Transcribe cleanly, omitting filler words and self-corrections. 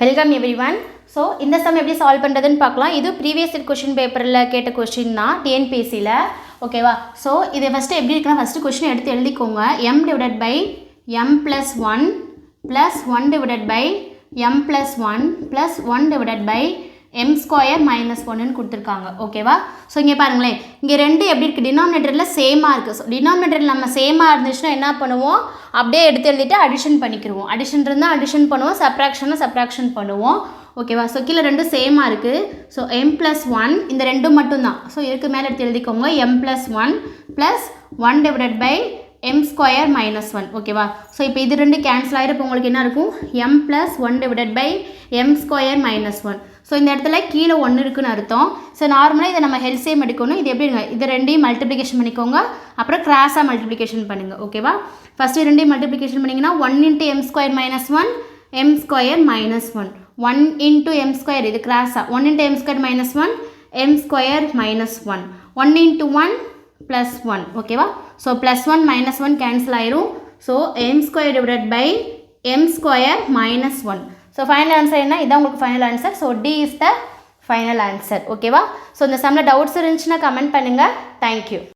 Welcome everyone. So இந்த some எப்படி solve பண்ணுறதுன்னு பார்க்கலாம். இது ப்ரீவியஸ் இயர் கொஷின் பேப்பரில் கேட்ட கொஷின் தான் டிஎன்பிஎஸ்சியில். ஓகேவா? ஸோ இதை ஃபஸ்ட்டு எப்படி இருக்குன்னா ஃபஸ்ட்டு கொஷின் எடுத்து எழுதிக்கோங்க. m divided by m plus 1 plus 1 divided by m plus 1 plus 1 divided by m square minus 1ன்னு கொடுத்துருக்காங்க. ஓகேவா? ஸோ இங்கே பாருங்களேன், இங்கே ரெண்டு எப்படி இருக்குது, டினாமினேட்டரில் சேமாக இருக்குது. ஸோ டினாமினேட்டரில் நம்ம சேமாக இருந்துச்சுன்னா என்ன பண்ணுவோம், அப்படியே எடுத்து எழுதிட்டு அடிஷன் பண்ணிக்கிடுவோம். அடிஷன் இருந்தால் அடிஷன் பண்ணுவோம், சப்ராக்ஷன் பண்ணுவோம். ஓகேவா? ஸோ கீழே ரெண்டும் சேமாக இருக்குது. ஸோ m ப்ளஸ் 1 இந்த ரெண்டும் மட்டும்தான். ஸோ இதுக்கு மேலே எடுத்து எழுதிக்கோங்க. m plus 1 plus 1 divided by m square minus 1. ஓகேவா? ஸோ இப்போ இது ரெண்டு கேன்சல் ஆகிருப்போ உங்களுக்கு என்ன இருக்கும், m plus 1 divided by m square minus 1. So இந்த இடத்துல கீழே 1 இருக்குன்னு அர்த்தம். ஸோ நார்மலாக இதை நம்ம ஹெல்சியம் எடுக்கணும். இது எப்படிங்க, இது ரெண்டையும் மல்டிப்ளிகேஷன் பண்ணிக்கோங்க, அப்புறம் கிராஸாக மல்டிப்ளிகேஷன் பண்ணுங்கள். ஓகேவா? ஃபஸ்ட்டு ரெண்டையும் மல்டிப்ளிகேஷன் பண்ணிங்கன்னா 1 into m square minus 1 m square minus 1 1 into m square, இது கிராஸாக 1 into m square minus 1 m square minus 1 1 into 1 plus 1. ஓகேவா? ஸோ ப்ளஸ் 1 மைனஸ் 1 கேன்சல் ஆயிரும். So m square divided by m square minus 1. So final answer என்ன, இதான் உங்களுக்கு final answer. So D is the final answer. ஓகேவா? So இந்த சம்மில் doubts இருந்துச்சுன்னா comment பண்ணுங்கள். தேங்க்யூ.